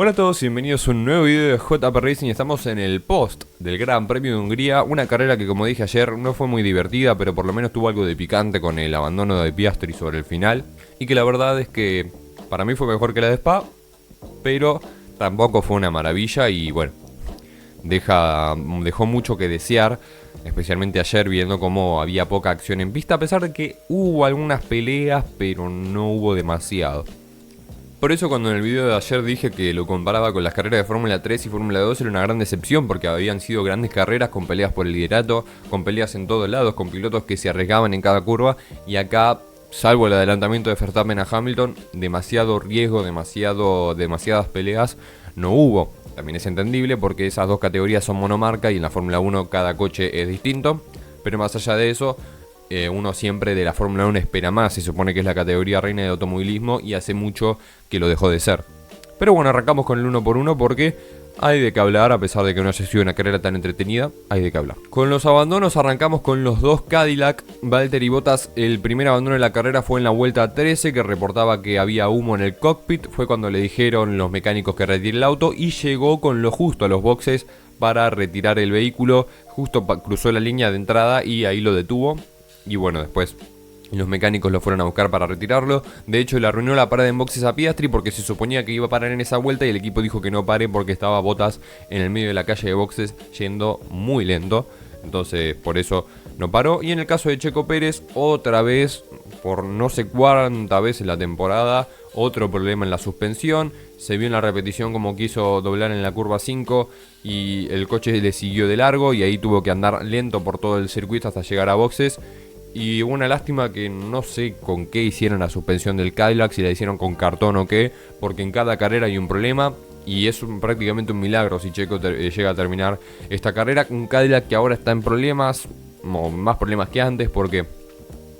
Hola a todos y bienvenidos a un nuevo video de JP Racing. Estamos en el post del Gran Premio de Hungría. Una carrera que, como dije ayer, no fue muy divertida, pero por lo menos tuvo algo de picante con el abandono de Piastri sobre el final. Y que la verdad es que para mí fue mejor que la de Spa, pero tampoco fue una maravilla y bueno, dejó mucho que desear. Especialmente ayer, viendo cómo había poca acción en pista, a pesar de que hubo algunas peleas, pero no hubo demasiado. Por eso cuando en el video de ayer dije que lo comparaba con las carreras de Fórmula 3 y Fórmula 2 era una gran decepción, porque habían sido grandes carreras con peleas por el liderato, con peleas en todos lados, con pilotos que se arriesgaban en cada curva, y acá, salvo el adelantamiento de Verstappen a Hamilton, demasiado riesgo, demasiadas peleas no hubo. También es entendible porque esas dos categorías son monomarca y en la Fórmula 1 cada coche es distinto, pero más allá de eso, uno siempre de la Fórmula 1 espera más. Se supone que es la categoría reina de automovilismo y hace mucho que lo dejó de ser. Pero bueno, arrancamos con el 1 por 1 porque hay de qué hablar. A pesar de que no haya sido una carrera tan entretenida, hay de qué hablar. Con los abandonos arrancamos con los dos Cadillac, Valtteri Bottas. El primer abandono de la carrera fue en la vuelta 13, que reportaba que había humo en el cockpit. Fue cuando le dijeron los mecánicos que retire el auto y llegó con lo justo a los boxes para retirar el vehículo. Justo cruzó la línea de entrada y ahí lo detuvo. Y bueno, después los mecánicos lo fueron a buscar para retirarlo. De hecho, le arruinó la parada en boxes a Piastri porque se suponía que iba a parar en esa vuelta y el equipo dijo que no pare porque estaba Bottas en el medio de la calle de boxes yendo muy lento. Entonces, por eso no paró. Y en el caso de Checo Pérez, otra vez, por no sé cuánta vez en la temporada, otro problema en la suspensión. Se vio en la repetición como quiso doblar en la curva 5 y el coche le siguió de largo y ahí tuvo que andar lento por todo el circuito hasta llegar a boxes. Y una lástima que no sé con qué hicieron la suspensión del Cadillac, si la hicieron con cartón o qué, porque en cada carrera hay un problema y es prácticamente un milagro si Checo llega a terminar esta carrera. Un Cadillac que ahora está en problemas, más problemas que antes, porque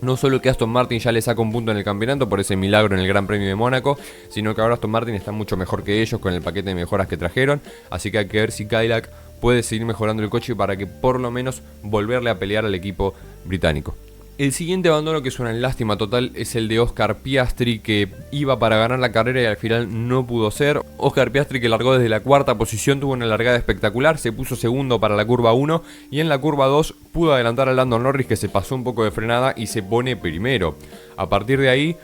no solo que Aston Martin ya le saca un punto en el campeonato por ese milagro en el Gran Premio de Mónaco, sino que ahora Aston Martin está mucho mejor que ellos con el paquete de mejoras que trajeron, así que hay que ver si Cadillac puede seguir mejorando el coche para que por lo menos volverle a pelear al equipo británico. El siguiente abandono, que es una lástima total, es el de Oscar Piastri, que iba para ganar la carrera y al final no pudo ser. Oscar Piastri, que largó desde la cuarta posición, tuvo una largada espectacular, se puso segundo para la curva 1 y en la curva 2 pudo adelantar a Lando Norris, que se pasó un poco de frenada y se pone primero. A partir de ahí,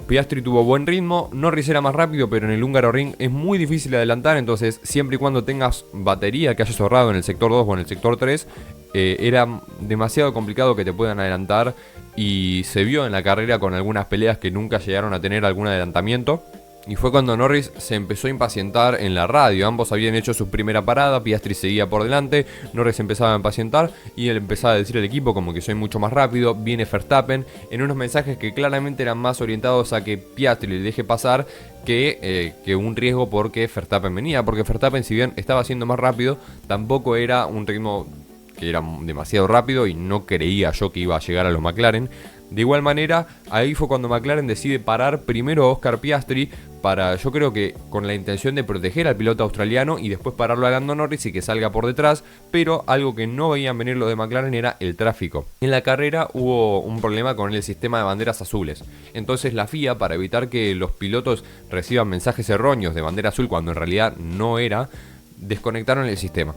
Piastri tuvo buen ritmo, Norris era más rápido, pero en el húngaro ring es muy difícil adelantar, entonces siempre y cuando tengas batería que hayas ahorrado en el sector 2 o en el sector 3, era demasiado complicado que te puedan adelantar y se vio en la carrera con algunas peleas que nunca llegaron a tener algún adelantamiento. Y fue cuando Norris se empezó a impacientar en la radio. Ambos habían hecho su primera parada, Piastri seguía por delante, Norris empezaba a impacientar y él empezaba a decir al equipo como que soy mucho más rápido, viene Verstappen, en unos mensajes que claramente eran más orientados a que Piastri le deje pasar que un riesgo porque Verstappen venía. Porque Verstappen, si bien estaba siendo más rápido, tampoco era un ritmo que era demasiado rápido y no creía yo que iba a llegar a los McLaren. De igual manera, ahí fue cuando McLaren decide parar primero a Oscar Piastri, yo creo que con la intención de proteger al piloto australiano y después pararlo a Lando Norris y que salga por detrás, pero algo que no veían venir los de McLaren era el tráfico. En la carrera hubo un problema con el sistema de banderas azules, entonces la FIA, para evitar que los pilotos reciban mensajes erróneos de bandera azul cuando en realidad no era, desconectaron el sistema.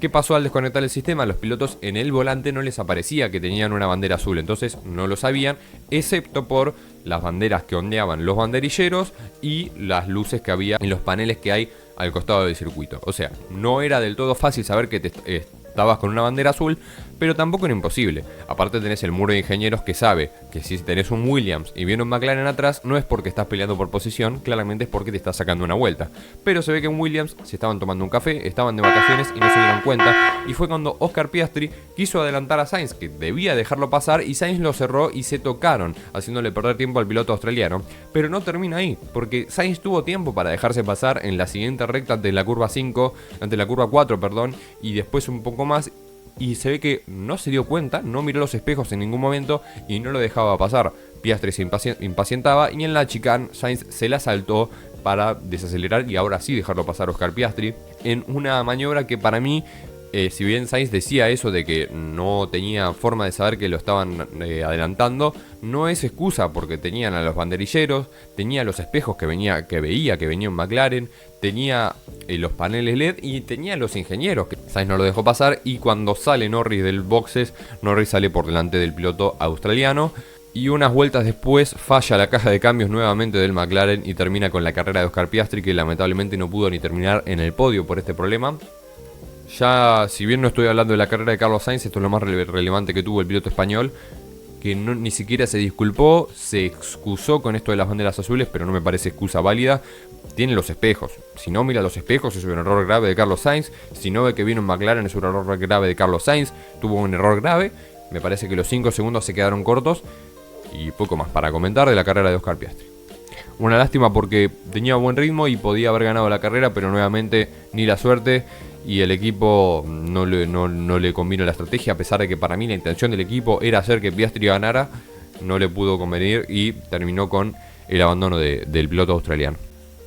¿Qué pasó al desconectar el sistema? Los pilotos en el volante no les aparecía que tenían una bandera azul, entonces no lo sabían, excepto por las banderas que ondeaban los banderilleros y las luces que había en los paneles que hay al costado del circuito. O sea, no era del todo fácil saber que estabas con una bandera azul, pero tampoco era imposible. Aparte tenés el muro de ingenieros que sabe que si tenés un Williams y viene un McLaren atrás, no es porque estás peleando por posición, claramente es porque te estás sacando una vuelta. Pero se ve que en Williams se estaban tomando un café, estaban de vacaciones y no se dieron cuenta, y fue cuando Oscar Piastri quiso adelantar a Sainz, que debía dejarlo pasar, y Sainz lo cerró y se tocaron, haciéndole perder tiempo al piloto australiano. Pero no termina ahí, porque Sainz tuvo tiempo para dejarse pasar en la siguiente recta ante la curva 4, y después un poco más, y se ve que no se dio cuenta, no miró los espejos en ningún momento y no lo dejaba pasar. Piastri se impacientaba y en la chicane Sainz se la saltó para desacelerar y ahora sí dejarlo pasar a Oscar Piastri en una maniobra que para mí Si bien Sainz decía eso de que no tenía forma de saber que lo estaban adelantando, no es excusa porque tenían a los banderilleros, tenía los espejos que veía que venía un McLaren, tenía los paneles LED y tenía los ingenieros, que Sainz no lo dejó pasar, y cuando sale Norris del boxes, Norris sale por delante del piloto australiano. Y unas vueltas después falla la caja de cambios nuevamente del McLaren y termina con la carrera de Oscar Piastri, que lamentablemente no pudo ni terminar en el podio por este problema. Ya, si bien no estoy hablando de la carrera de Carlos Sainz, esto es lo más relevante que tuvo el piloto español, que ni siquiera se disculpó, se excusó con esto de las banderas azules, pero no me parece excusa válida. Tiene los espejos. Si no mira los espejos, es un error grave de Carlos Sainz. Si no ve que viene un McLaren, es un error grave de Carlos Sainz. Tuvo un error grave. Me parece que los 5 segundos se quedaron cortos. Y poco más para comentar de la carrera de Oscar Piastri. Una lástima porque tenía buen ritmo y podía haber ganado la carrera, pero nuevamente ni la suerte y el equipo no le convino la estrategia, a pesar de que para mí la intención del equipo era hacer que Piastri ganara, no le pudo convenir y terminó con el abandono del piloto australiano.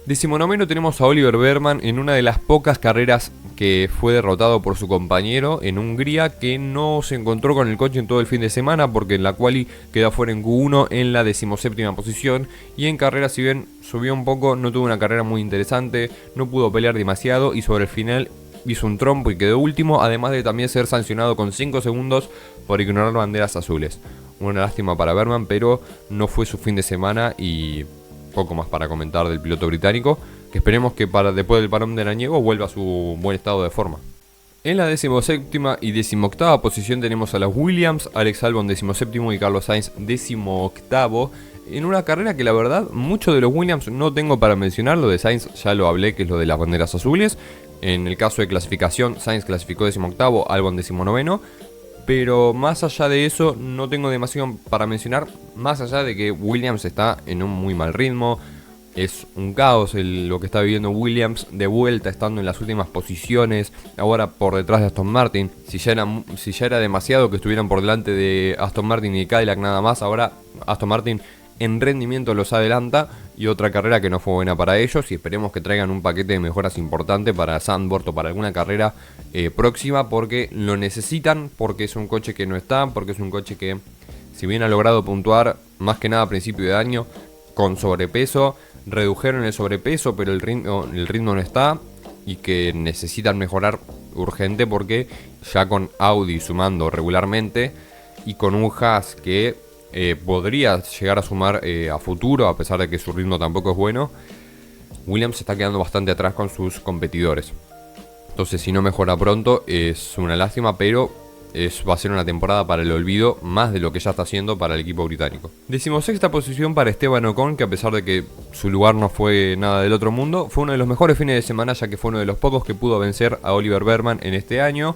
19º tenemos a Oliver Bearman en una de las pocas carreras que fue derrotado por su compañero en Hungría, que no se encontró con el coche en todo el fin de semana porque en la quali queda fuera en Q1 en la 17ª posición, y en carrera, si bien subió un poco, no tuvo una carrera muy interesante, no pudo pelear demasiado y sobre el final hizo un trompo y quedó último, además de también ser sancionado con 5 segundos por ignorar banderas azules. Una lástima para Bearman, pero no fue su fin de semana y poco más para comentar del piloto británico, que esperemos que para después del parón de veraniego vuelva a su buen estado de forma. En la 17ª y 18ª posición tenemos a las Williams, Alex Albon 17º y Carlos Sainz 18º, en una carrera que la verdad mucho de los Williams no tengo para mencionar. Lo de Sainz ya lo hablé, que es lo de las banderas azules. En el caso de clasificación, Sainz clasificó 18º, Albon 19º. Pero más allá de eso, no tengo demasiado para mencionar. Más allá de que Williams está en un muy mal ritmo. Es un caos lo que está viviendo Williams, de vuelta estando en las últimas posiciones. Ahora por detrás de Aston Martin. Si ya era demasiado que estuvieran por delante de Aston Martin y de Cadillac nada más, ahora Aston Martin en rendimiento los adelanta. Y otra carrera que no fue buena para ellos, y esperemos que traigan un paquete de mejoras importante para Zandvoort o para alguna carrera próxima, porque lo necesitan, porque es un coche que no está, porque es un coche que, si bien ha logrado puntuar más que nada a principio de año con sobrepeso, redujeron el sobrepeso, pero el ritmo no está, y que necesitan mejorar urgente, porque ya con Audi sumando regularmente y con un Haas que podría llegar a sumar a futuro, a pesar de que su ritmo tampoco es bueno, Williams se está quedando bastante atrás con sus competidores. Entonces, si no mejora pronto, es una lástima, pero va a ser una temporada para el olvido, más de lo que ya está haciendo para el equipo británico. 16ª posición para Esteban Ocon, que a pesar de que su lugar no fue nada del otro mundo, fue uno de los mejores fines de semana, ya que fue uno de los pocos que pudo vencer a Oliver Bearman en este año,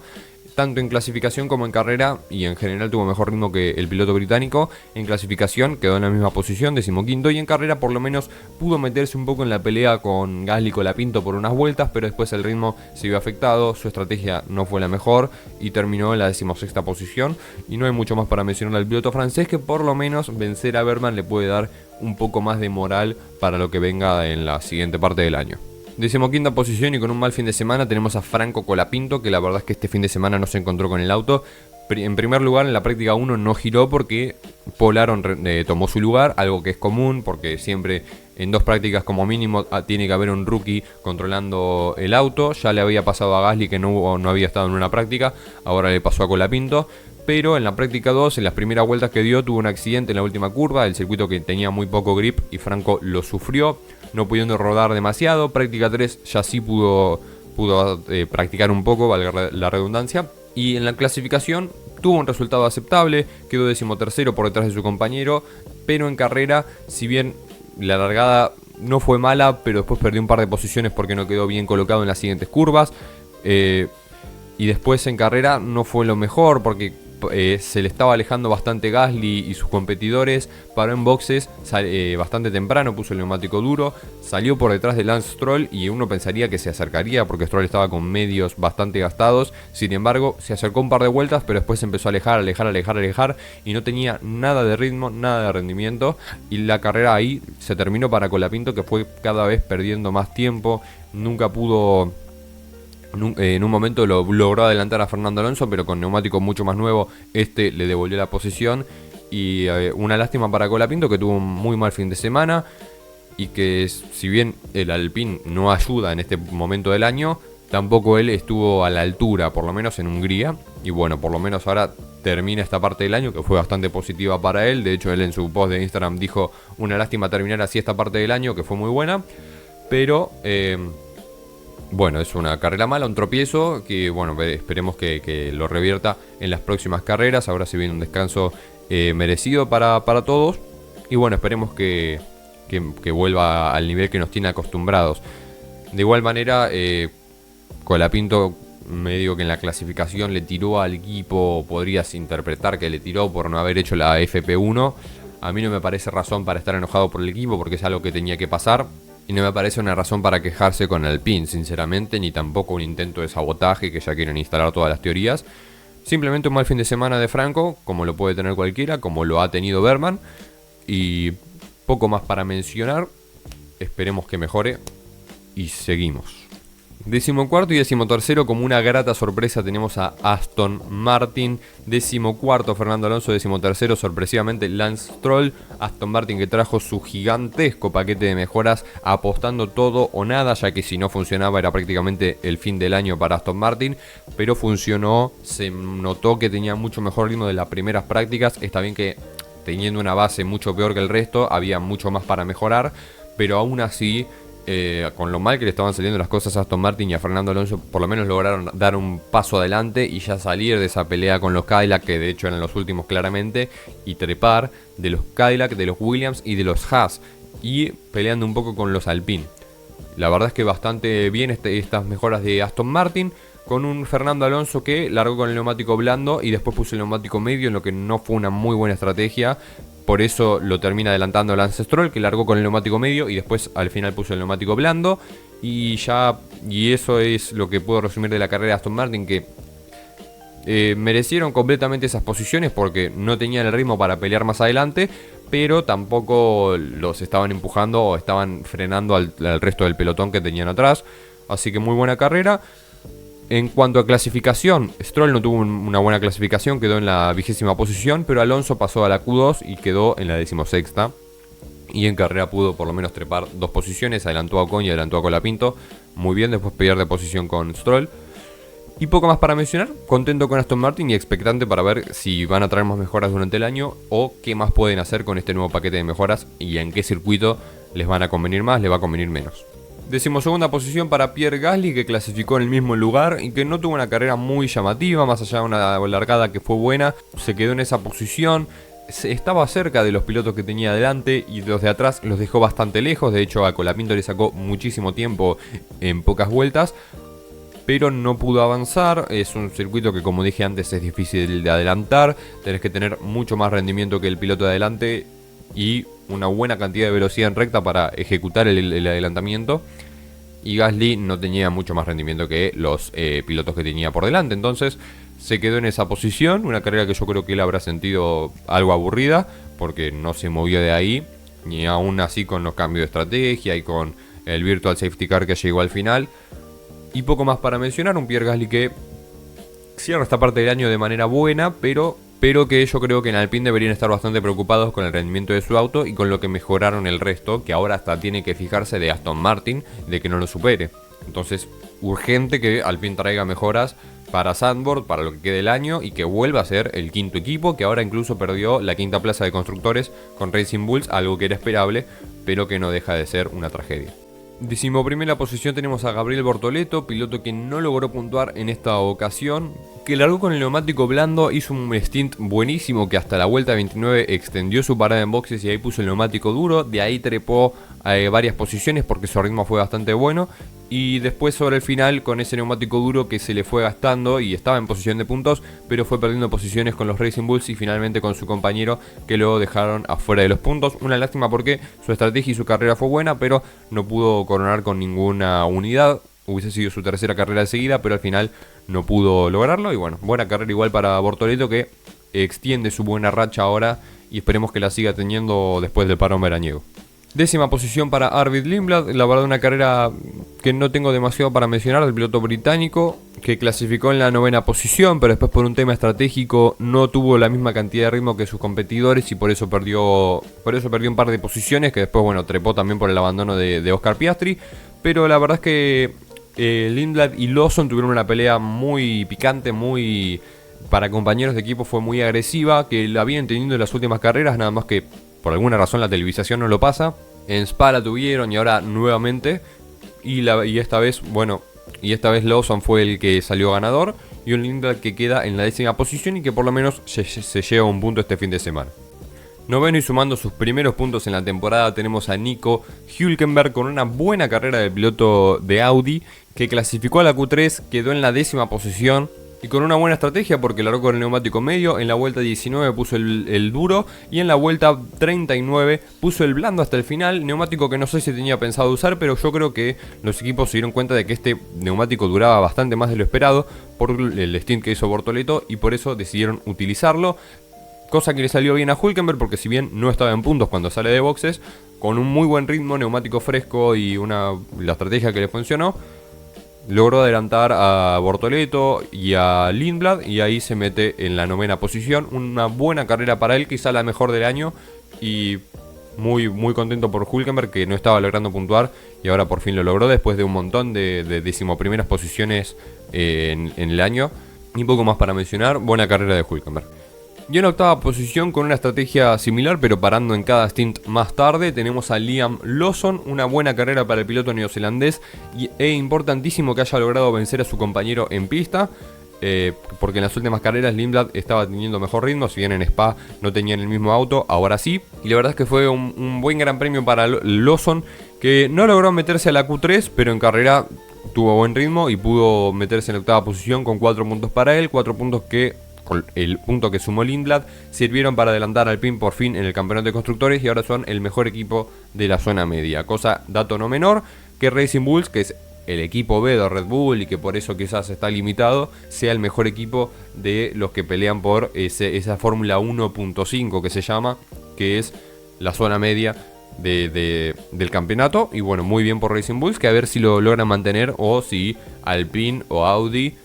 tanto en clasificación como en carrera, y en general tuvo mejor ritmo que el piloto británico. En clasificación quedó en la misma posición, 15º, y en carrera por lo menos pudo meterse un poco en la pelea con Gasly y Colapinto por unas vueltas, pero después el ritmo se vio afectado, su estrategia no fue la mejor y terminó en la 16ª posición. Y no hay mucho más para mencionar al piloto francés, que por lo menos vencer a Bearman le puede dar un poco más de moral para lo que venga en la siguiente parte del año. 15ª posición, y con un mal fin de semana tenemos a Franco Colapinto, que la verdad es que este fin de semana no se encontró con el auto. En primer lugar, en la práctica 1 no giró porque Paul Aron tomó su lugar, algo que es común porque siempre en 2 prácticas como mínimo tiene que haber un rookie controlando el auto. Ya le había pasado a Gasly, que no había estado en una práctica, ahora le pasó a Colapinto. Pero en la práctica 2, en las primeras vueltas que dio, tuvo un accidente en la última curva, el circuito que tenía muy poco grip, y Franco lo sufrió, no pudiendo rodar demasiado. Práctica 3 ya sí pudo practicar un poco, valga la redundancia. Y en la clasificación tuvo un resultado aceptable, quedó 13º por detrás de su compañero, pero en carrera, si bien la largada no fue mala, pero después perdió un par de posiciones porque no quedó bien colocado en las siguientes curvas. Y después en carrera no fue lo mejor porque se le estaba alejando bastante Gasly y sus competidores. Paró en boxes bastante temprano, puso el neumático duro, salió por detrás de Lance Stroll, y uno pensaría que se acercaría porque Stroll estaba con medios bastante gastados. Sin embargo, se acercó un par de vueltas, pero después se empezó a alejar y no tenía nada de ritmo, nada de rendimiento, y la carrera ahí se terminó para Colapinto, que fue cada vez perdiendo más tiempo. Nunca pudo En un momento lo logró adelantar a Fernando Alonso, pero con neumático mucho más nuevo, le devolvió la posición. Y una lástima para Colapinto, que tuvo un muy mal fin de semana. Y que si bien el Alpine no ayuda en este momento del año, tampoco él estuvo a la altura, por lo menos en Hungría. Y bueno, por lo menos ahora termina esta parte del año, que fue bastante positiva para él. De hecho, él en su post de Instagram dijo: una lástima terminar así esta parte del año, que fue muy buena. Pero bueno, es una carrera mala, un tropiezo, que bueno, esperemos que lo revierta en las próximas carreras. Ahora se viene un descanso merecido para todos. Y bueno, esperemos que vuelva al nivel que nos tiene acostumbrados. De igual manera, Colapinto medio que en la clasificación le tiró al equipo, podrías interpretar que le tiró por no haber hecho la FP1. A mí no me parece razón para estar enojado por el equipo, porque es algo que tenía que pasar. Y no me parece una razón para quejarse con Alpine, sinceramente, ni tampoco un intento de sabotaje que ya quieren instalar todas las teorías. Simplemente un mal fin de semana de Franco, como lo puede tener cualquiera, como lo ha tenido Berman. Y poco más para mencionar. Esperemos que mejore. Y seguimos. 14º y 13º, como una grata sorpresa, tenemos a Aston Martin. 14º Fernando Alonso, 13º sorpresivamente Lance Stroll. Aston Martin, que trajo su gigantesco paquete de mejoras, apostando todo o nada, ya que si no funcionaba era prácticamente el fin del año para Aston Martin. Pero funcionó, se notó que tenía mucho mejor ritmo de las primeras prácticas. Está bien que teniendo una base mucho peor que el resto, había mucho más para mejorar, pero aún así, con lo mal que le estaban saliendo las cosas a Aston Martin y a Fernando Alonso, por lo menos lograron dar un paso adelante y ya salir de esa pelea con los Cadillac, que de hecho eran los últimos claramente, y trepar de los Cadillac, de los Williams y de los Haas, y peleando un poco con los Alpine. La verdad es que bastante bien estas mejoras de Aston Martin, con un Fernando Alonso que largó con el neumático blando y después puso el neumático medio, en lo que no fue una muy buena estrategia. Por eso lo termina adelantando Lance Stroll, que largó con el neumático medio y después al final puso el neumático blando. Y eso es lo que puedo resumir de la carrera de Aston Martin, que merecieron completamente esas posiciones porque no tenían el ritmo para pelear más adelante, pero tampoco los estaban empujando o estaban frenando al resto del pelotón que tenían atrás. Así que muy buena carrera. En cuanto a clasificación, Stroll no tuvo una buena clasificación, quedó en la 20ª posición, pero Alonso pasó a la Q2 y quedó en la 16ª. Y en carrera pudo por lo menos trepar 2 posiciones, adelantó a Ocon y adelantó a Colapinto. Muy bien, después pelear de posición con Stroll. Y poco más para mencionar, contento con Aston Martin y expectante para ver si van a traer más mejoras durante el año o qué más pueden hacer con este nuevo paquete de mejoras y en qué circuito les van a convenir más, les va a convenir menos. 12ª posición para Pierre Gasly, que clasificó en el mismo lugar y que no tuvo una carrera muy llamativa, más allá de una largada que fue buena, se quedó en esa posición. Estaba cerca de los pilotos que tenía adelante y los de atrás los dejó bastante lejos. De hecho, a Colapinto le sacó muchísimo tiempo en pocas vueltas, pero no pudo avanzar. Es un circuito que, como dije antes, es difícil de adelantar. Tenés que tener mucho más rendimiento que el piloto de adelante y una buena cantidad de velocidad en recta para ejecutar el adelantamiento. Y Gasly no tenía mucho más rendimiento que los pilotos que tenía por delante. Entonces se quedó en esa posición. Una carrera que yo creo que él habrá sentido algo aburrida, porque no se movió de ahí, ni aún así con los cambios de estrategia y con el Virtual Safety Car que llegó al final. Y poco más para mencionar. Un Pierre Gasly que cierra esta parte del año de manera buena, pero que yo creo que en Alpine deberían estar bastante preocupados con el rendimiento de su auto y con lo que mejoraron el resto, que ahora hasta tiene que fijarse de Aston Martin, de que no lo supere. Entonces, urgente que Alpine traiga mejoras para Zandvoort, para lo que quede el año, y que vuelva a ser el quinto equipo, que ahora incluso perdió la quinta plaza de constructores con Racing Bulls, algo que era esperable, pero que no deja de ser una tragedia. 11ª posición tenemos a Gabriel Bortoleto, piloto que no logró puntuar en esta ocasión, que largó con el neumático blando, hizo un stint buenísimo que hasta la vuelta 29 extendió su parada en boxes y ahí puso el neumático duro, de ahí trepó varias posiciones porque su ritmo fue bastante bueno, y después sobre el final con ese neumático duro que se le fue gastando y estaba en posición de puntos, pero fue perdiendo posiciones con los Racing Bulls y finalmente con su compañero, que luego dejaron afuera de los puntos. Una lástima porque su estrategia y su carrera fue buena, pero no pudo coronar con ninguna unidad. Hubiese sido su tercera carrera seguida, pero al final no pudo lograrlo. Y bueno, buena carrera igual para Bortoleto, que extiende su buena racha ahora y esperemos que la siga teniendo después del parón veraniego. Décima posición para Arvid Lindblad, la verdad una carrera que no tengo demasiado para mencionar, del piloto británico, que clasificó en la 9ª posición, pero después por un tema estratégico no tuvo la misma cantidad de ritmo que sus competidores y por eso perdió un par de posiciones, que después bueno trepó también por el abandono de Oscar Piastri, pero la verdad es que Lindblad y Lawson tuvieron una pelea muy picante, muy para compañeros de equipo fue muy agresiva, que la habían tenido en las últimas carreras, nada más que por alguna razón la televisación no lo pasa. En Spa la tuvieron y ahora nuevamente. Y esta vez Lawson fue el que salió ganador. Y un Lindblad que queda en la 10ª posición y que por lo menos se lleva un punto este fin de semana. Noveno y sumando sus primeros puntos en la temporada tenemos a Nico Hülkenberg con una buena carrera del piloto de Audi que clasificó a la Q3, quedó en la 10ª posición. Y con una buena estrategia porque largó con el neumático medio, en la vuelta 19 puso el duro y en la vuelta 39 puso el blando hasta el final, neumático que no sé si tenía pensado usar, pero yo creo que los equipos se dieron cuenta de que este neumático duraba bastante más de lo esperado por el stint que hizo Bortoleto y por eso decidieron utilizarlo, cosa que le salió bien a Hülkenberg porque si bien no estaba en puntos cuando sale de boxes, con un muy buen ritmo, neumático fresco y la estrategia que le funcionó, logró adelantar a Bortoleto y a Lindblad y ahí se mete en la 9ª posición. Una buena carrera para él, quizá la mejor del año. Y muy, muy contento por Hülkenberg que no estaba logrando puntuar y ahora por fin lo logró después de un montón de decimoprimeras posiciones en el año. Y poco más para mencionar, buena carrera de Hülkenberg. Y en 8ª posición, con una estrategia similar pero parando en cada stint más tarde, tenemos a Liam Lawson, una buena carrera para el piloto neozelandés e importantísimo que haya logrado vencer a su compañero en pista, porque en las últimas carreras Lindblad estaba teniendo mejor ritmo, si bien en Spa no tenían el mismo auto, ahora sí, y la verdad es que fue un buen gran premio para Lawson, que no logró meterse a la Q3, pero en carrera tuvo buen ritmo y pudo meterse en la 8ª posición con 4 puntos para él, 4 puntos que con el punto que sumó Lindblad, sirvieron para adelantar al PIN por fin en el campeonato de constructores y ahora son el mejor equipo de la zona media. Cosa, dato no menor, que Racing Bulls, que es el equipo B de Red Bull y que por eso quizás está limitado, sea el mejor equipo de los que pelean por esa Fórmula 1.5 que se llama, que es la zona media del campeonato. Y bueno, muy bien por Racing Bulls, que a ver si lo logran mantener o si Alpine o Audi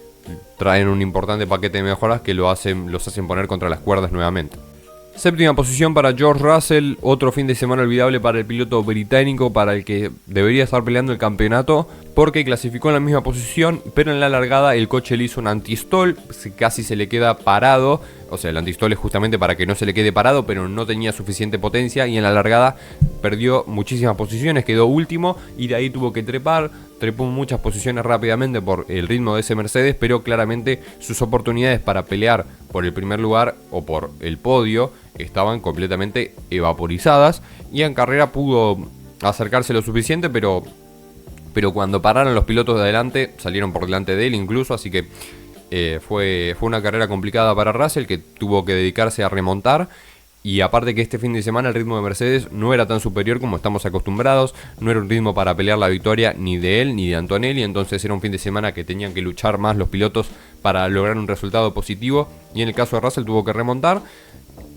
traen un importante paquete de mejoras que los hacen poner contra las cuerdas nuevamente. 7ª posición para George Russell, otro fin de semana olvidable para el piloto británico, para el que debería estar peleando el campeonato, porque clasificó en la misma posición, pero en la largada el coche le hizo un anti-stall, casi se le queda parado, o sea el anti-stall es justamente para que no se le quede parado, pero no tenía suficiente potencia y en la largada perdió muchísimas posiciones, quedó último y de ahí tuvo que trepó muchas posiciones rápidamente por el ritmo de ese Mercedes, pero claramente sus oportunidades para pelear por el primer lugar o por el podio estaban completamente evaporizadas y en carrera pudo acercarse lo suficiente, pero cuando pararon los pilotos de adelante salieron por delante de él incluso, así que fue una carrera complicada para Russell, que tuvo que dedicarse a remontar. Y aparte que este fin de semana el ritmo de Mercedes no era tan superior como estamos acostumbrados, no era un ritmo para pelear la victoria ni de él ni de Antonelli, entonces era un fin de semana que tenían que luchar más los pilotos para lograr un resultado positivo y en el caso de Russell tuvo que remontar,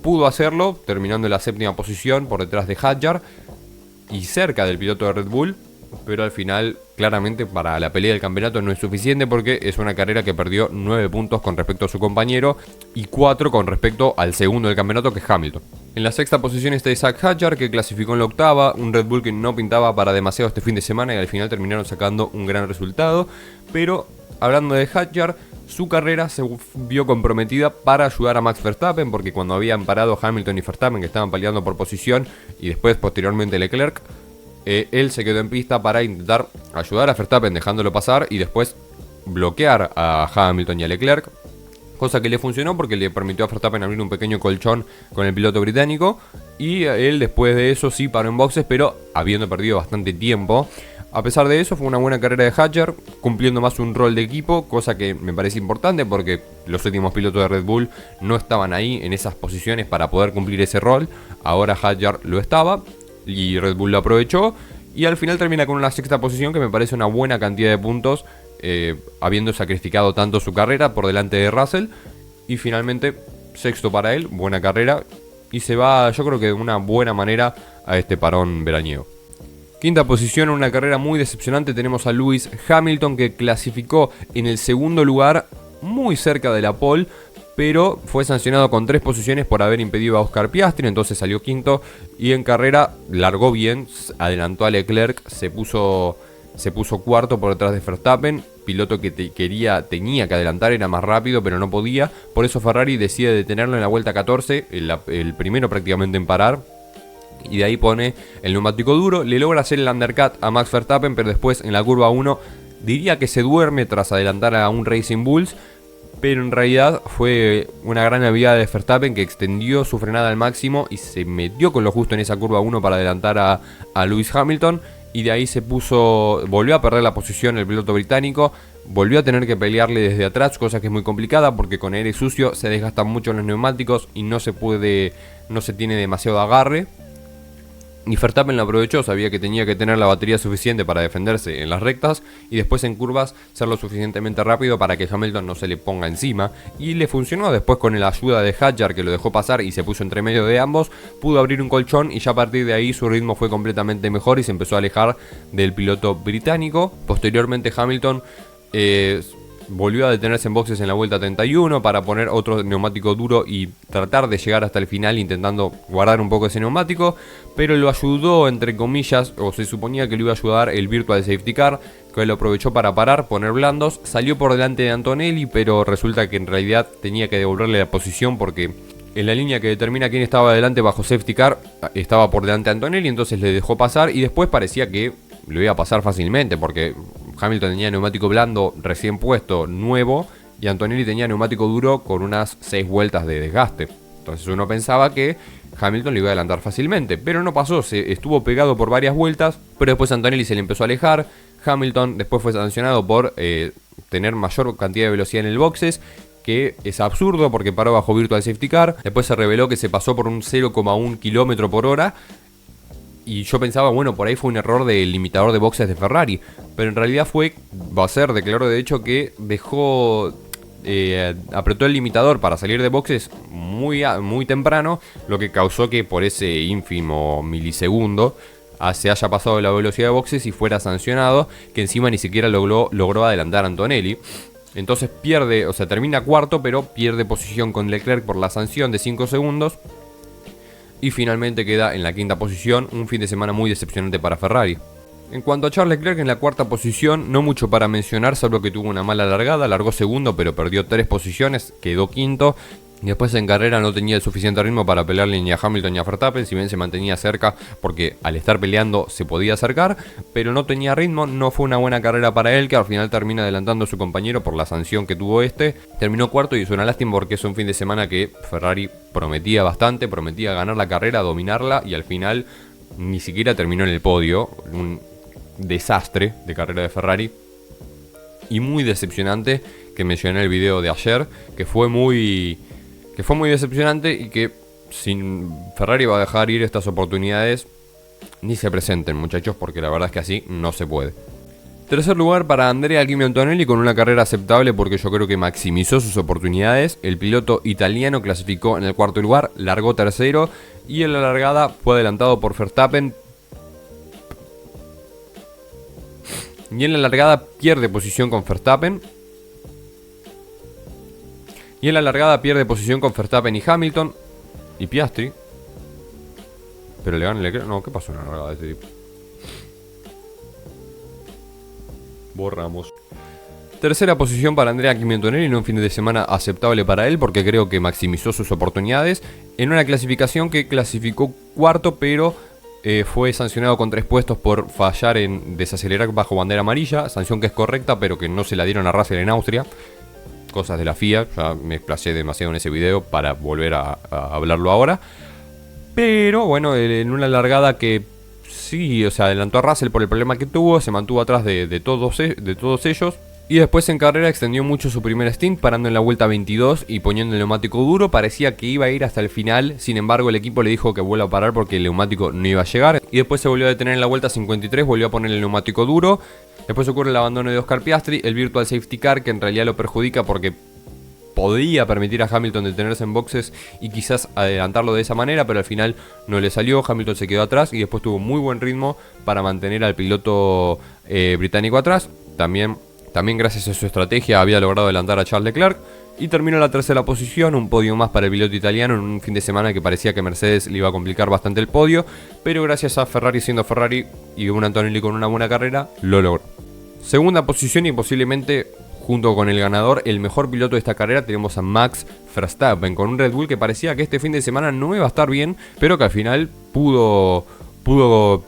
pudo hacerlo terminando en la 7ª posición por detrás de Hadjar y cerca del piloto de Red Bull, pero al final claramente para la pelea del campeonato no es suficiente porque es una carrera que perdió 9 puntos con respecto a su compañero y 4 con respecto al segundo del campeonato, que es Hamilton. En la 6ª posición está Isaac Hadjar, que clasificó en la 8ª, un Red Bull que no pintaba para demasiado este fin de semana y al final terminaron sacando un gran resultado, pero hablando de Hadjar, su carrera se vio comprometida para ayudar a Max Verstappen, porque cuando habían parado Hamilton y Verstappen, que estaban peleando por posición, y después posteriormente Leclerc, él se quedó en pista para intentar ayudar a Verstappen dejándolo pasar y después bloquear a Hamilton y a Leclerc, cosa que le funcionó porque le permitió a Verstappen abrir un pequeño colchón con el piloto británico y él después de eso sí paró en boxes, pero habiendo perdido bastante tiempo. A pesar de eso fue una buena carrera de Hadjar, cumpliendo más un rol de equipo, cosa que me parece importante porque los últimos pilotos de Red Bull no estaban ahí en esas posiciones para poder cumplir ese rol. Ahora Hadjar lo estaba y Red Bull lo aprovechó y al final termina con una 6ª posición que me parece una buena cantidad de puntos, habiendo sacrificado tanto su carrera por delante de Russell. Y finalmente 6º para él, buena carrera, y se va yo creo que de una buena manera a este parón veraniego. Quinta posición, en una carrera muy decepcionante, tenemos a Lewis Hamilton, que clasificó en el segundo lugar, muy cerca de la pole, pero fue sancionado con 3 posiciones por haber impedido a Oscar Piastri, entonces salió quinto y en carrera largó bien, adelantó a Leclerc, se puso cuarto por detrás de Verstappen, piloto que tenía que adelantar, era más rápido pero no podía, por eso Ferrari decide detenerlo en la vuelta 14, el primero prácticamente en parar. Y de ahí pone el neumático duro, le logra hacer el undercut a Max Verstappen, pero después en la curva 1 diría que se duerme tras adelantar a un Racing Bulls, pero en realidad fue una gran habilidad de Verstappen que extendió su frenada al máximo y se metió con lo justo en esa curva 1 para adelantar a Lewis Hamilton, y de ahí volvió a perder la posición el piloto británico, volvió a tener que pelearle desde atrás, cosa que es muy complicada porque con aire sucio se desgastan mucho los neumáticos y no se tiene demasiado agarre. Y Verstappen lo aprovechó, sabía que tenía que tener la batería suficiente para defenderse en las rectas y después en curvas ser lo suficientemente rápido para que Hamilton no se le ponga encima. Y le funcionó después con la ayuda de Hadjar, que lo dejó pasar y se puso entre medio de ambos, pudo abrir un colchón y ya a partir de ahí su ritmo fue completamente mejor y se empezó a alejar del piloto británico. Posteriormente Hamilton volvió a detenerse en boxes en la vuelta 31 para poner otro neumático duro y tratar de llegar hasta el final intentando guardar un poco ese neumático, pero lo ayudó entre comillas, o se suponía que lo iba a ayudar el Virtual Safety Car, que lo aprovechó para parar, poner blandos, salió por delante de Antonelli, pero resulta que en realidad tenía que devolverle la posición porque en la línea que determina quién estaba adelante bajo Safety Car estaba por delante de Antonelli, entonces le dejó pasar y después parecía que lo iba a pasar fácilmente porque Hamilton tenía neumático blando recién puesto, nuevo, y Antonelli tenía neumático duro con unas 6 vueltas de desgaste. Entonces uno pensaba que Hamilton le iba a adelantar fácilmente, pero no pasó, se estuvo pegado por varias vueltas, pero después Antonelli se le empezó a alejar. Hamilton después fue sancionado por tener mayor cantidad de velocidad en el boxes, que es absurdo porque paró bajo Virtual Safety Car. Después se reveló que se pasó por un 0,1 km por hora. Y yo pensaba, bueno, por ahí fue un error del limitador de boxes de Ferrari. Pero en realidad declaró de hecho que apretó el limitador para salir de boxes muy temprano, lo que causó que por ese ínfimo milisegundo se haya pasado la velocidad de boxes y fuera sancionado, que encima ni siquiera logró adelantar a Antonelli. Entonces termina cuarto, pero pierde posición con Leclerc por la sanción de 5 segundos. Y finalmente queda en la quinta posición, un fin de semana muy decepcionante para Ferrari. En cuanto a Charles Leclerc en la cuarta posición, no mucho para mencionar, salvo que tuvo una mala largada, largó segundo pero perdió 3 posiciones, quedó quinto. Y después en carrera no tenía el suficiente ritmo para pelearle ni a Hamilton ni a Verstappen, si bien se mantenía cerca porque al estar peleando se podía acercar, pero no tenía ritmo, no fue una buena carrera para él, que al final termina adelantando a su compañero por la sanción que tuvo terminó cuarto y es una lástima porque es un fin de semana que Ferrari prometía bastante, prometía ganar la carrera, dominarla y al final ni siquiera terminó en el podio, un desastre de carrera de Ferrari y muy decepcionante, que mencioné en el video de ayer, que fue muy decepcionante y que sin Ferrari va a dejar ir estas oportunidades, ni se presenten muchachos, porque la verdad es que así no se puede. Tercer lugar para Andrea Kimi Antonelli con una carrera aceptable porque yo creo que maximizó sus oportunidades. El piloto italiano clasificó en el cuarto lugar, largó tercero y en la largada fue adelantado por Verstappen. Y en la largada pierde posición con Verstappen. Y en la largada pierde posición con Verstappen y Hamilton y Piastri. Pero le gana Leclerc. No, ¿qué pasó en la largada de este tipo? Borramos. Tercera posición para Andrea Kimi Antonelli en un fin de semana aceptable para él porque creo que maximizó sus oportunidades en una clasificación que clasificó cuarto, pero fue sancionado con 3 puestos por fallar en desacelerar bajo bandera amarilla, sanción que es correcta pero que no se la dieron a Russell en Austria. Cosas de la FIA, ya me explayé demasiado en ese video para volver a hablarlo ahora. Pero bueno, en una largada que sí, adelantó a Russell por el problema que tuvo, se mantuvo atrás de todos ellos. Y después en carrera extendió mucho su primer stint, parando en la vuelta 22 y poniendo el neumático duro. Parecía que iba a ir hasta el final, sin embargo el equipo le dijo que vuelva a parar porque el neumático no iba a llegar. Y después se volvió a detener en la vuelta 53, volvió a poner el neumático duro. Después ocurre el abandono de Oscar Piastri, el Virtual Safety Car, que en realidad lo perjudica porque podía permitir a Hamilton detenerse en boxes y quizás adelantarlo de esa manera, pero al final no le salió. Hamilton se quedó atrás y después tuvo muy buen ritmo para mantener al piloto británico atrás. También gracias a su estrategia había logrado adelantar a Charles Leclerc y terminó en la tercera posición, un podio más para el piloto italiano en un fin de semana que parecía que Mercedes le iba a complicar bastante el podio, pero gracias a Ferrari siendo Ferrari y un Antonelli con una buena carrera, lo logró. Segunda posición y posiblemente junto con el ganador, el mejor piloto de esta carrera, tenemos a Max Verstappen con un Red Bull que parecía que este fin de semana no iba a estar bien, pero que al final pudo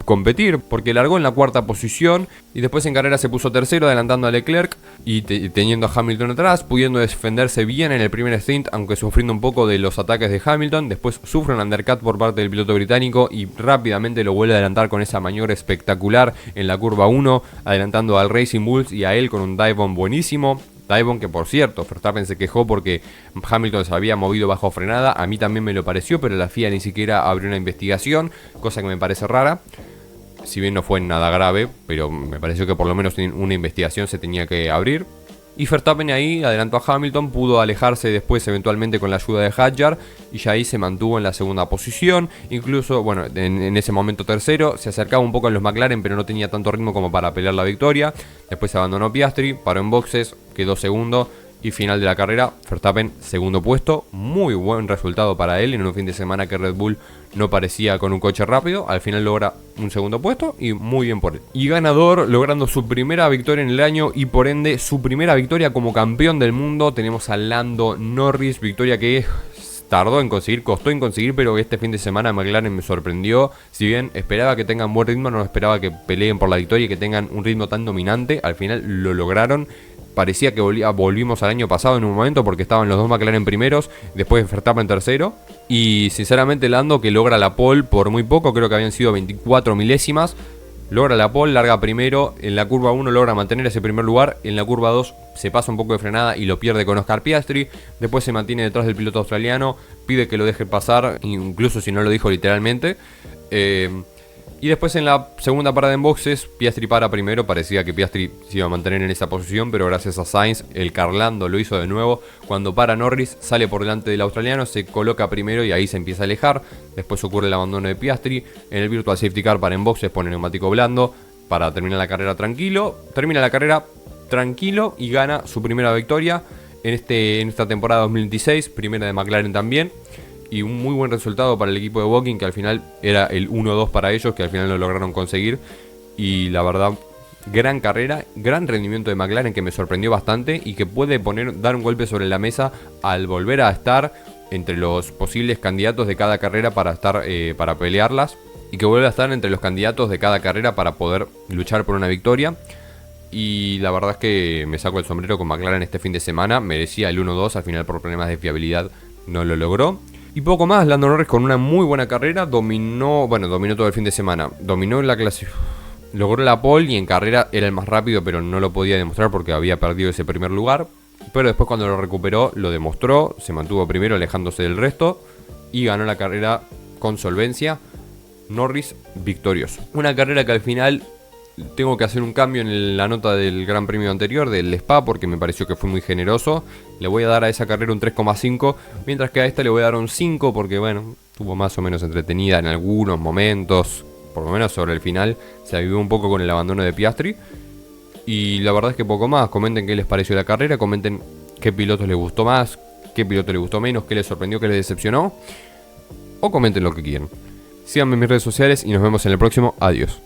competir porque largó en la cuarta posición y después en carrera se puso tercero adelantando a Leclerc y teniendo a Hamilton atrás, pudiendo defenderse bien en el primer stint aunque sufriendo un poco de los ataques de Hamilton. Después sufre un undercut por parte del piloto británico y rápidamente lo vuelve a adelantar con esa maniobra espectacular en la curva 1, adelantando al Racing Bulls y a él con un dive bomb buenísimo. Dive que por cierto, Verstappen se quejó porque Hamilton se había movido bajo frenada. A mí también me lo pareció, pero la FIA ni siquiera abrió una investigación, cosa que me parece rara. Si bien no fue nada grave, pero me pareció que por lo menos una investigación se tenía que abrir. Y Verstappen ahí adelantó a Hamilton, pudo alejarse después eventualmente con la ayuda de Hadjar y ya ahí se mantuvo en la segunda posición. Incluso, bueno, en ese momento tercero, se acercaba un poco a los McLaren pero no tenía tanto ritmo como para pelear la victoria. Después abandonó Piastri, paró en boxes, quedó segundo y final de la carrera, Verstappen segundo puesto. Muy buen resultado para él en un fin de semana que Red Bull no parecía con un coche rápido. Al final logra un segundo puesto y muy bien por él. Y ganador, logrando su primera victoria en el año y por ende su primera victoria como campeón del mundo. Tenemos a Lando Norris, victoria que tardó en conseguir, costó en conseguir, pero este fin de semana McLaren me sorprendió. Si bien esperaba que tengan buen ritmo, no esperaba que peleen por la victoria y que tengan un ritmo tan dominante. Al final lo lograron. Parecía que volvimos al año pasado en un momento porque estaban los dos McLaren primeros, después Verstappen tercero. Y sinceramente Lando, que logra la pole por muy poco, creo que habían sido 24 milésimas. Logra la pole, larga primero, en la curva 1 logra mantener ese primer lugar, en la curva 2 se pasa un poco de frenada y lo pierde con Oscar Piastri. Después se mantiene detrás del piloto australiano, pide que lo deje pasar, incluso si no lo dijo literalmente. Y después en la segunda parada en boxes, Piastri para primero. Parecía que Piastri se iba a mantener en esa posición, pero gracias a Sainz, el Carlando lo hizo de nuevo. Cuando para Norris, sale por delante del australiano, se coloca primero y ahí se empieza a alejar. Después ocurre el abandono de Piastri. En el Virtual Safety Car para en boxes, pone neumático blando para terminar la carrera tranquilo. Termina la carrera tranquilo y gana su primera victoria en esta temporada 2026, primera de McLaren también. Y un muy buen resultado para el equipo de Woking, que al final era el 1-2 para ellos, que al final lo lograron conseguir. Y la verdad, gran carrera, gran rendimiento de McLaren que me sorprendió bastante y que puede dar un golpe sobre la mesa al volver a estar entre los posibles candidatos de cada carrera para pelearlas. Y que vuelve a estar entre los candidatos de cada carrera para poder luchar por una victoria. Y la verdad es que me saco el sombrero con McLaren este fin de semana. Merecía el 1-2, al final por problemas de fiabilidad no lo logró. Y poco más, Lando Norris con una muy buena carrera, dominó todo el fin de semana, dominó la logró la pole y en carrera era el más rápido, pero no lo podía demostrar porque había perdido ese primer lugar. Pero después cuando lo recuperó, lo demostró, se mantuvo primero alejándose del resto y ganó la carrera con solvencia. Norris victorioso. Una carrera que al final tengo que hacer un cambio en la nota del Gran Premio anterior, del Spa, porque me pareció que fue muy generoso. Le voy a dar a esa carrera un 3,5, mientras que a esta le voy a dar un 5, porque bueno, estuvo más o menos entretenida en algunos momentos, por lo menos sobre el final. Se avivó un poco con el abandono de Piastri. Y la verdad es que poco más. Comenten qué les pareció la carrera, comenten qué piloto les gustó más, qué piloto les gustó menos, qué les sorprendió, qué les decepcionó. O comenten lo que quieran. Síganme en mis redes sociales y nos vemos en el próximo. Adiós.